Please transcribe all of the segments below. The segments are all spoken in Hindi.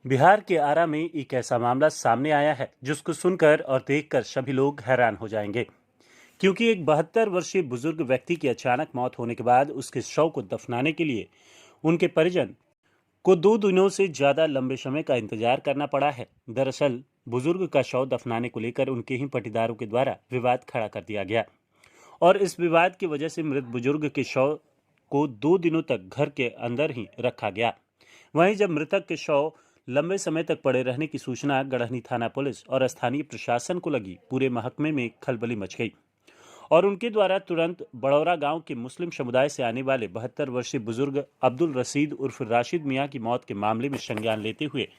बिहार के आरा में एक ऐसा मामला सामने आया है जिसको सुनकर और देखकर सभी लोग हैरान हो जाएंगे, क्योंकि एक 72 वर्षीय बुजुर्ग व्यक्ति की अचानक मौत होने के बाद उसके शव को दफनाने के लिए उनके परिजन को 2 दिनों से ज्यादा लंबे समय का इंतजार करना पड़ा है। दरअसल बुजुर्ग का शव दफनाने को लेकर उनके ही पटीदारों के द्वारा विवाद खड़ा कर दिया गया और इस विवाद की वजह से मृत बुजुर्ग के शव को 2 दिनों तक घर के अंदर ही रखा गया। वहीं जब मृतक के शव लंबे समय तक पड़े रहने की सूचना गढ़हनी थाना पुलिस और स्थानीय प्रशासन को लगी, पूरे महकमे में खलबली मच गई और उनके द्वारा तुरंत बड़ौरा गांव के मुस्लिम समुदाय से आने वाले 72 वर्षीय बुजुर्ग अब्दुल रशीद उर्फ राशिद मियां की मौत के मामले में संज्ञान लेते हुए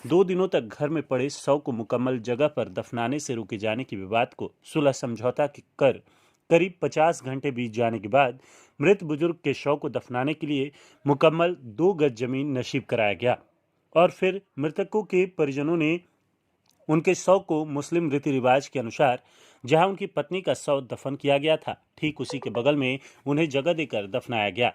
2 दिनों तक घर में पड़े शव को मुकम्मल जगह पर दफनाने से रोके जाने के विवाद को सुलह समझौता कर करीब 50 घंटे बीत जाने के बाद मृत बुजुर्ग के शव को दफनाने के लिए मुकम्मल 2 गज जमीन नसीब कराया गया और फिर मृतकों के परिजनों ने उनके शव को मुस्लिम रीति रिवाज के अनुसार जहां उनकी पत्नी का शव दफन किया गया था, ठीक उसी के बगल में उन्हें जगह देकर दफनाया गया।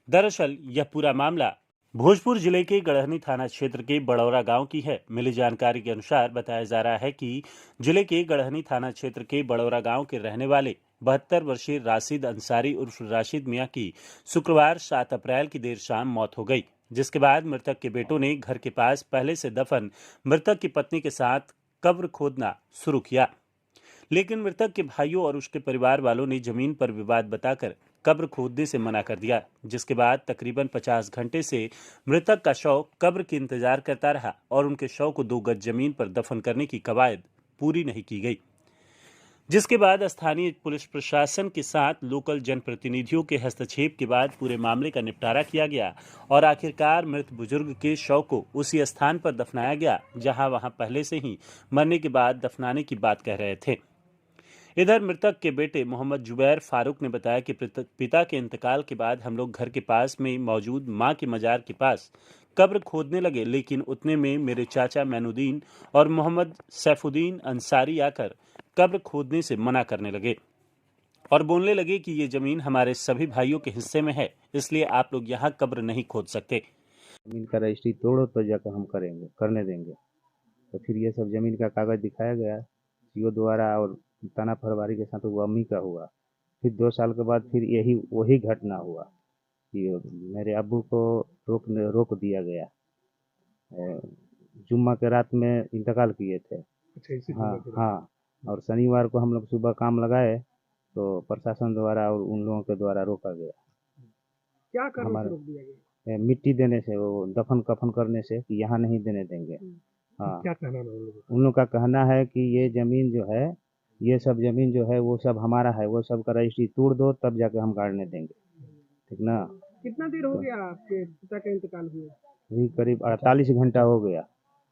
दरअसल यह पूरा मामला भोजपुर जिले के गढ़हनी थाना क्षेत्र के बड़ौरा गांव की है। मिली जानकारी के अनुसार बताया जा रहा है कि जिले के गढ़हनी थाना क्षेत्र के बड़ौरा गांव के रहने वाले 72 वर्षीय राशिद अंसारी उर्फ राशिद मियां की शुक्रवार 7 अप्रैल की देर शाम मौत हो गई, जिसके बाद मृतक के बेटों ने घर के पास पहले से दफन मृतक की पत्नी के साथ कब्र खोदना शुरू किया। लेकिन मृतक के भाइयों और उसके परिवार वालों ने जमीन पर विवाद बताकर कब्र खोदने से मना कर दिया, जिसके बाद तकरीबन 50 घंटे से मृतक का शव कब्र के इंतजार करता रहा और उनके शव को 2 गज जमीन पर दफन करने की कवायद पूरी नहीं की गई, जिसके बाद स्थानीय पुलिस प्रशासन के साथ लोकल जनप्रतिनिधियों के हस्तक्षेप के बाद पूरे मामले का निपटारा किया गया और आखिरकार मृत बुजुर्ग के शव को उसी स्थान पर दफनाया गया जहां वहां पहले से ही मरने के बाद दफनाने की बात कह रहे थे। इधर मृतक के बेटे मोहम्मद जुबैर फारूक ने बताया कि पिता के इंतकाल के बाद हम लोग घर के पास में मौजूद मां के मजार के पास कब्र खोदने लगे, लेकिन उतने में मेरे चाचा मैनुद्दीन और मोहम्मद सैफुद्दीन अंसारी आकर कब्र खोदने से मना करने लगे और बोलने लगे कि ये जमीन हमारे सभी भाइयों के हिस्से में है, इसलिए आप लोग यहाँ कब्र नहीं खोद सकते। जमीन का रजिस्ट्री तोड़ो तो जाकर हम करने देंगे। तो फिर ये सब जमीन का कागज दिखाया गया सीओ द्वारा और थाना प्रभारी के साथ वो अम्मी का हुआ। फिर 2 साल के बाद फिर यही वही घटना हुआ कि मेरे अब्बू को रोक दिया गया। जुम्मा के रात में इंतकाल किए थे। अच्छा, इसी हाँ जुम्मे के रात। हाँ, और शनिवार को हम लोग सुबह काम लगाए तो प्रशासन द्वारा और उन लोगों के द्वारा रोका गया। क्या कारण से हमारे रोक दिया गया? मिट्टी देने से, वो दफन कफन करने से कि यहाँ नहीं देने देंगे। हाँ, क्या कहना है उन लोगों का? उन लोग का कहना है कि ये जमीन जो है, ये सब जमीन जो है वो सब हमारा है, वो सब का रजिस्ट्री तोड़ दो तब जाके हम गाड़ने देंगे। ठीक ना? कितना देर हो गया आपके पिता का इंतकाल हुए? अभी करीब 48 घंटा हो गया।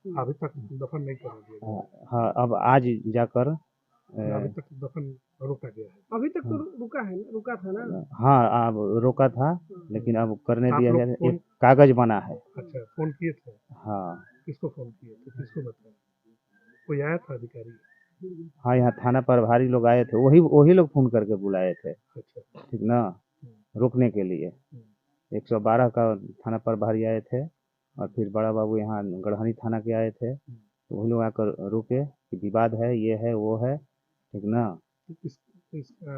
अभी तक दफन नहीं करा दिया गया? हाँ, अब आज जाकर अभी तक दफन रोका गया है? अभी तक तो रुका है, रुका था ना? हाँ, अब रोका था लेकिन अब करने आप दिया लोग गया। एक कागज बना है। अच्छा, फोन किए थे? हाँ किसको फोन किए थे, किसको बताया? कोई आया था अधिकारी? हाँ, यहाँ थाना प्रभारी लोग आए थे, वही वही लोग फोन करके बुलाए थे। अच्छा, ठीक ना? रोकने के लिए 112 का थाना प्रभारी आए थे और फिर बड़ा बाबू यहाँ गढ़हनी थाना के आए थे, तो वही लोग आकर रोके कि विवाद है, ये है वो है। ठीक ना?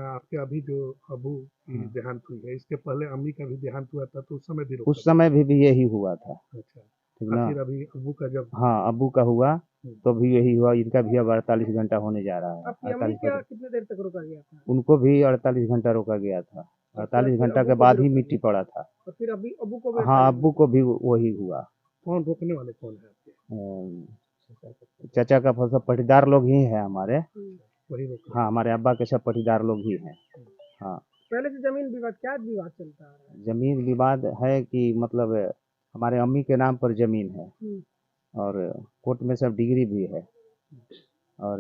आपके अभी जो अबू की देहांत हुई है, इसके पहले अम्मी का भी देहांत हुआ था, तो उस समय भी रोका उस समय भी यही हुआ था। अच्छा, ठीक ना? फिर अभी अबू का जब हाँ, अब्बू का हुआ तो भी यही हुआ। इनका भी अब 48 घंटा होने जा रहा है। आपकी अम्मी क्या कितने देर तक रोका गया था? उनको भी 48 घंटा रोका गया था। 48 घंटा के बाद ही मिट्टी पड़ा था। और फिर अभी अबू को भी? हाँ, अब्बू को भी वही हुआ। कौन रोकने वाले कौन है आपके? चाचा का सब पटीदार लोग ही हैं हमारे। वही रोक? हाँ, हमारे अब्बा के सब पटीदार लोग ही हैं। हाँ, पहले से जमीन विवाद, क्या विवाद चलता आ रहा है? जमीन विवाद है कि मतलब हमारे अम्मी के नाम पर जमीन है और कोर्ट में सब डिग्री भी है और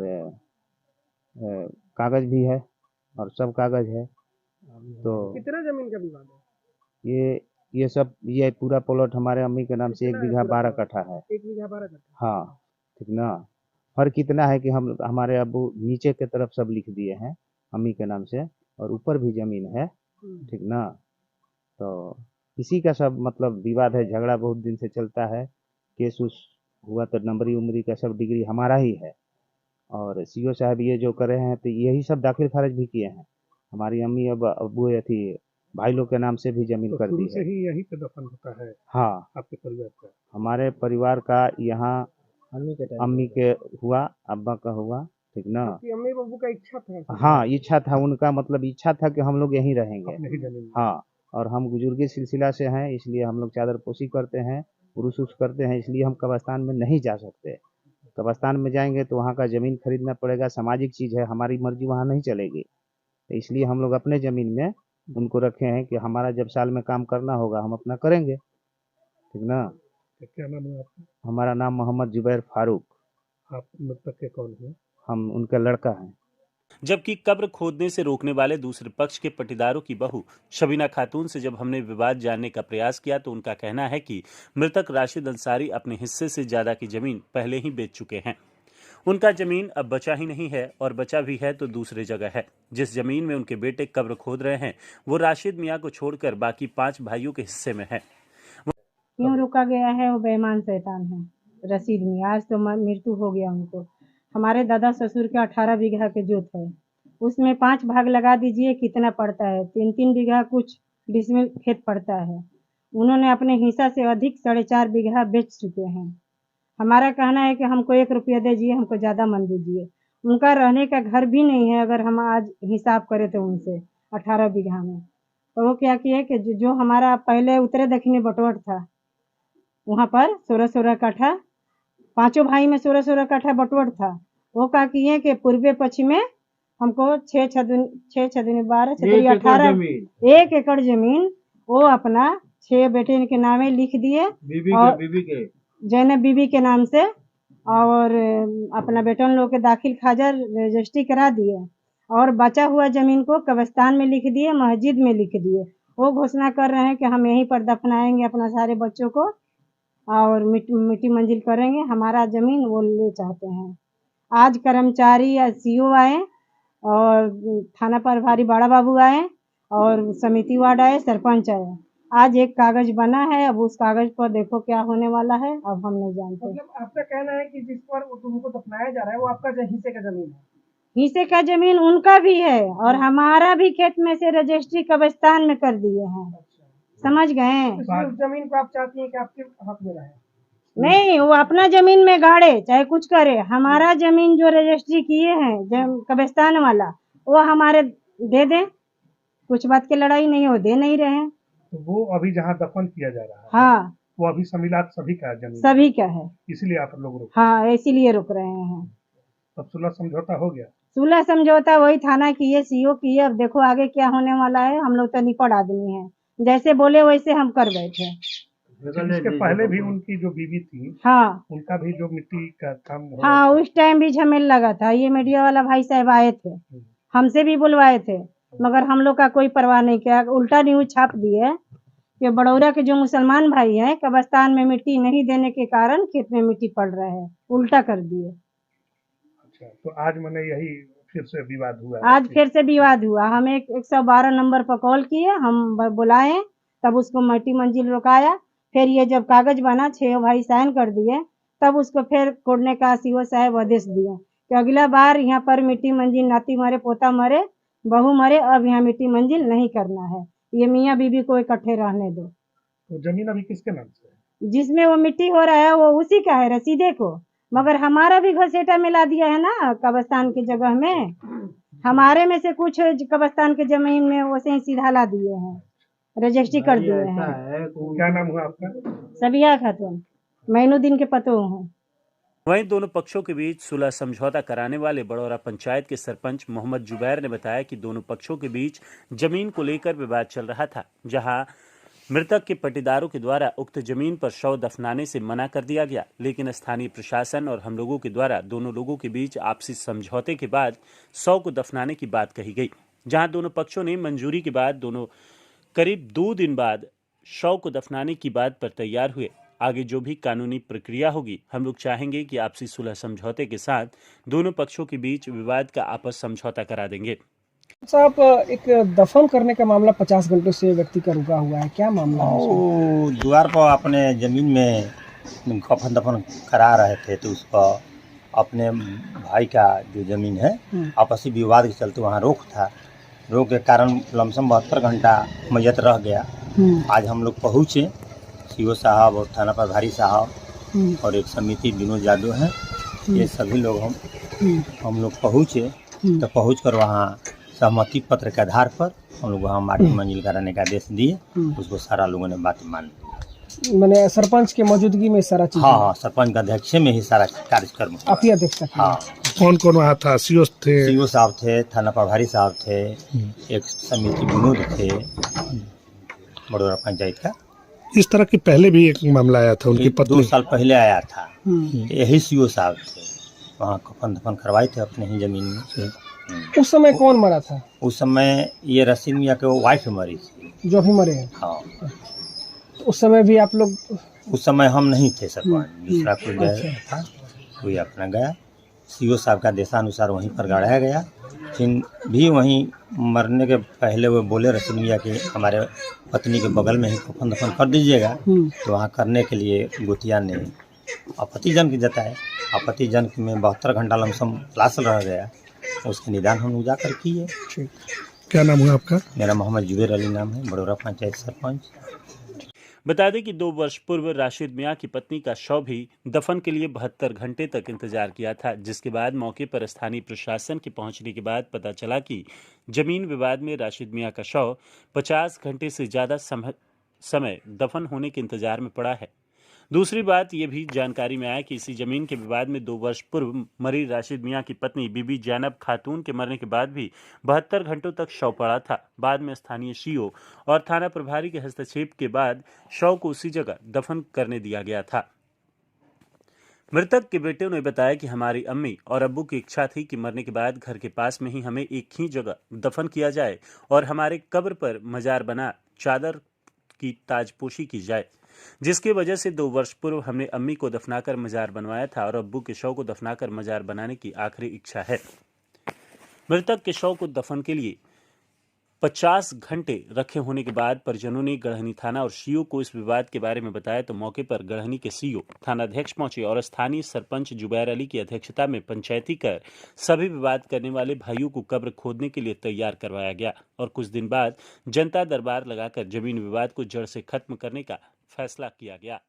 कागज भी है और सब कागज है। तो कितना जमीन का विवाद है? ये सब, ये पूरा प्लॉट हमारे अम्मी के नाम से 1 बीघा 12 कट्ठा है। 1 बीघा 12 कट्ठा? हाँ, ठीक ना? फर्क इतना है कि हम हमारे अब्बू नीचे के तरफ सब लिख दिए हैं अम्मी के नाम से और ऊपर भी जमीन है। ठीक ना? तो इसी का सब मतलब विवाद है, झगड़ा बहुत दिन से चलता है। केस उस हुआ तो नंबरी उमरी का सब डिग्री हमारा ही है। और सीओ साहब ये जो करे हैं तो यही सब दाखिल खारिज भी किए हैं। हमारी अम्मी अब अबू अथी भाई लोग के नाम से भी जमीन तो कर शुरू दी से है। ही यहीं पे दफन होता है हाँ, आपके परिवार का? हमारे परिवार का यहाँ अम्मी के हुआ, अब्बा का हुआ, ठीक ना। आपकी अम्मी बाबू का इच्छा था हाँ, इच्छा था उनका, मतलब इच्छा था कि हम लोग यहीं रहेंगे। अपने ही जमीन में। हाँ, और हम बुजुर्गी सिलसिला से हैं, इसलिए हम लोग चादरपोशी करते हैं, उर्स करते हैं, इसलिए हम कब्रिस्तान में नहीं जा सकते। कब्रिस्तान में जाएंगे तो वहाँ का ज़मीन खरीदना पड़ेगा, सामाजिक चीज़ है, हमारी मर्जी वहाँ नहीं चलेगी। तो इसलिए हम लोग अपने ज़मीन में उनको रखे हैं कि हमारा जब साल में काम करना होगा हम अपना करेंगे, ठीक ना। तो क्या नाम है आपका? हमारा नाम मोहम्मद जुबैर फारूक। आप मृतक के कौन हैं? हम उनका लड़का हैं। जबकि कब्र खोदने से रोकने वाले दूसरे पक्ष के पटीदारों की बहू शबीना खातून से जब हमने विवाद जानने का प्रयास किया तो उनका कहना है कि मृतक राशिद अंसारी अपने हिस्से से ज्यादा की जमीन पहले ही बेच चुके हैं। उनका जमीन अब बचा ही नहीं है, और बचा भी है तो दूसरी जगह है। जिस जमीन में उनके बेटे कब्र खोद रहे हैं वो राशिद मियाँ को छोड़कर बाकी 5 भाइयों के हिस्से में है। क्यों रुका गया है? वो बेईमान शैतान है रशीद मियाँ। आज तो मृत्यु हो गया उनको। हमारे दादा ससुर के 18 बीघा के जोत है, उसमें 5 भाग लगा दीजिए, कितना पड़ता है? 3-3 बीघा कुछ डिसमिल खेत पड़ता है। उन्होंने अपने हिस्सा से अधिक 4.5 बीघा बेच चुके हैं। हमारा कहना है कि हमको 1 रुपया दीजिए, हमको ज़्यादा मन दीजिए। उनका रहने का घर भी नहीं है, अगर हम आज हिसाब करें तो उनसे 18 बीघा में। तो वो क्या किए कि जो हमारा पहले उतरे दक्षिणी बटवट था, वहाँ पर 16-16 कट्ठा, 5 भाई में 16-16 कट्ठा बटवट था। वो क्या किए कि पूर्वे पश्चिमे हमको 6 दूनी 12 6 18 1 एकड़ जमीन वो अपना 6 बेटे के नामे लिख दिए, और जैनब बीबी के नाम से, और अपना बेटन लोग के दाखिल खाजा रजिस्ट्री करा दिए, और बचा हुआ जमीन को कब्रिस्तान में लिख दिए, मस्जिद में लिख दिए। वो घोषणा कर रहे हैं कि हम यहीं पर दफनाएंगे अपना सारे बच्चों को और मिट्टी मंजिल करेंगे। हमारा जमीन वो ले चाहते हैं। आज कर्मचारी या सीओ आए, और थाना प्रभारी बड़ा बाबू आए, और समिति वार्ड आए, सरपंच आए। आज एक कागज बना है, अब उस कागज पर देखो क्या होने वाला है, अब हम नहीं जानते। मतलब आपका कहना है कि जिस पर तुमको दफनाया जा रहा है वो आपका हिस्से का जमीन है? हिस्से का जमीन उनका भी है, और हमारा भी खेत में से रजिस्ट्री कब्रिस्तान में कर दिए हैं। समझ गए? उस जमीन को आप चाहती हैं कि आपके हक में रहे? नहीं, वो अपना जमीन में गाड़े चाहे कुछ करे। हमारा जमीन जो रजिस्ट्री किए हैं कब्रिस्तान वाला, वो हमारे दे दे। कुछ बात की लड़ाई नहीं हो, दे नहीं रहे। तो वो अभी जहाँ दफन किया जा रहा है, हाँ, वो अभी समिलात सभी का जमीन सभी का है। इसलिए आप लोग रुक? हाँ, इसीलिए रुक रहे हैं। तब सुलह समझौता हो गया? सुलह समझौता वही थाना किए, सीओ किए। अब देखो आगे क्या होने वाला है। हम लोग तो निपट आदमी हैं, जैसे बोले वैसे हम कर बैठे। इसके पहले भी उनकी जो बीवी थी, हाँ, उनका भी जो मिट्टी का काम हो हाँ, रहा था, उस टाइम भी झमेल लगा था। ये मीडिया वाला भाई साहब आए थे, हमसे भी बुलवाए थे, मगर हम लोग का कोई परवाह नहीं किया। उल्टा न्यूज छाप दिए कि बड़ौरा के जो मुसलमान भाई हैं, कब्रिस्तान में मिट्टी नहीं देने के कारण खेत में मिट्टी पड़ रहा है, उल्टा कर दिए। अच्छा, तो आज मैंने यही फिर से विवाद हुआ? आज फिर से विवाद हुआ। हम 112 नंबर पर कॉल किए, हम बुलाए, तब उसको मिट्टी मंजिल रुकाया। फिर ये जब कागज बना, 6 भाई साइन कर दिए, तब उसको फिर कोड़ने का सीओ साहब आदेश दिए कि अगला बार यहाँ पर मिट्टी मंजिल, नाती मरे, पोता मरे, बहू मरे, अब यहाँ मिट्टी मंजिल नहीं करना है। ये मियाँ बीबी को इकट्ठे रहने दो। तो जमीन अभी किसके नाम से है? जिसमें वो मिट्टी हो रहा है वो उसी का है, रसीदे को। मगर हमारा भी घसेटा मिला दिया है ना कब्रिस्तान की जगह में। हमारे में से कुछ कब्रिस्तान के जमीन में वैसे ही सीधा ला दिए हैं, रजिस्ट्री कर दिए हैं। क्या नाम हुआ आपका? सबिया खातून, मैनुद्दीन के पतो हूँ। वहीं दोनों पक्षों के बीच सुलह समझौता कराने वाले बड़ौरा पंचायत के सरपंच मोहम्मद जुबैर ने बताया कि दोनों पक्षों के बीच जमीन को लेकर विवाद चल रहा था, जहां मृतक के पटीदारों के द्वारा उक्त जमीन पर शव दफनाने से मना कर दिया गया, लेकिन स्थानीय प्रशासन और हम लोगों के द्वारा दोनों लोगों के बीच आपसी समझौते के बाद शव को दफनाने की बात कही गई, जहां दोनों पक्षों ने मंजूरी के बाद दोनों करीब 2 दिन बाद शव को दफनाने की बात पर तैयार हुए। आगे जो भी कानूनी प्रक्रिया होगी, हम लोग चाहेंगे कि आपसी सुलह समझौते के साथ दोनों पक्षों के बीच विवाद का आपस समझौता करा देंगे। साहब, एक दफन करने का मामला 50 घंटों से व्यक्ति का रुका हुआ है, क्या मामला है? वो द्वार पर अपने जमीन में कफन दफन करा रहे थे तो उसका अपने भाई का जो ज़मीन है आपसी विवाद के चलते वहाँ रोक था। रोक के कारण लमसम 72 घंटा मैयत रह गया। आज हम लोग पहुँचे, सीओ साहब और थाना प्रभारी साहब और एक समिति विनोद यादव हैं, ये सभी लोग हम लोग पहुँचे। तो पहुँच कर वहाँ सहमति पत्र के आधार पर हम लोग वहाँ माटी मंजिल कराने का आदेश दिए। उसको सारा लोगों ने बात मान ली। मैंने सरपंच के मौजूदगी में सारा चीज हाँ, सरपंच का अध्यक्ष में ही सारा कार्यक्रम हुआ। आप ही अध्यक्षता की? हाँ, कौन कौन वहाँ था? सीओ थे, सीओ साहब थे, थाना प्रभारी साहब थे, एक समिति विनोद थे बड़ौरा पंचायत का। इस तरह की पहले भी एक मामला आया था, उनकी 2 पत्नी साल पहले आया था। यही सीओ साहब थे, वहाँ कफन दफन करवाए थे अपने ही जमीन में से। उस समय कौन मरा था? उस समय ये रसीद मियाँ के वाइफ मरी थी। जो अभी मरे हैं? हाँ, उस समय भी आप लोग? उस समय हम नहीं थे सरपंच, दूसरा कोई गया था, कोई अपना गया। सीओ साहब का देशानुसार वहीं पर गाड़ा गया। फिर भी वहीं मरने के पहले वो बोले रसीद मियाँ कि हमारे पत्नी के बगल में ही कफन दफन कर दीजिएगा। तो वहाँ करने के लिए गोतिया ने आपत्तिजनक जताए। आपत्तिजनक में 72 घंटा लमसम लाश रह गया। उसके निदान हम लोग जाकर किए। क्या नाम हुआ आपका? मेरा मोहम्मद जुबेर अली नाम है, बड़ौरा पंचायत सरपंच। बता दें कि 2 वर्ष पूर्व राशिद मियां की पत्नी का शव भी दफन के लिए 72 घंटे तक इंतजार किया था, जिसके बाद मौके पर स्थानीय प्रशासन के पहुंचने के बाद पता चला कि जमीन विवाद में राशिद मियां का शव 50 घंटे से ज्यादा समय दफन होने के इंतजार में पड़ा है। दूसरी बात यह भी जानकारी में आया कि इसी जमीन के विवाद में 2 वर्ष पूर्व मरी राशिद मियां की पत्नी बीबी जैनब खातून के मरने के बाद भी 72 घंटों तक शव पड़ा था। बाद में स्थानीय सीओ और थाना प्रभारी के हस्तक्षेप के बाद शव को उसी जगह दफन करने दिया गया था। मृतक के बेटे ने बताया कि हमारी अम्मी और अब्बू की इच्छा थी कि मरने के बाद घर के पास में ही हमें एक ही जगह दफन किया जाए और हमारे कब्र पर मजार बना चादर की ताजपोशी की जाए, जिसकी वजह से 2 वर्ष पूर्व हमने अम्मी को दफनाकर मजार बनवाया था और अब्बू के शव को दफनाकर मजार बनाने की आखिरी इच्छा है। मृतक के शव को दफन के लिए 50 घंटे रखे होने के बाद परिजनों ने गढ़हनी थाना और सीओ को इस विवाद के बारे में बताया तो मौके पर गढ़हनी के सीओ थानाध्यक्ष पहुंचे और स्थानीय सरपंच जुबैर अली की अध्यक्षता में पंचायती कर सभी विवाद करने वाले भाइयों को कब्र खोदने के लिए तैयार करवाया गया और कुछ दिन बाद जनता दरबार लगाकर जमीन विवाद को जड़ से खत्म करने का फैसला किया गया।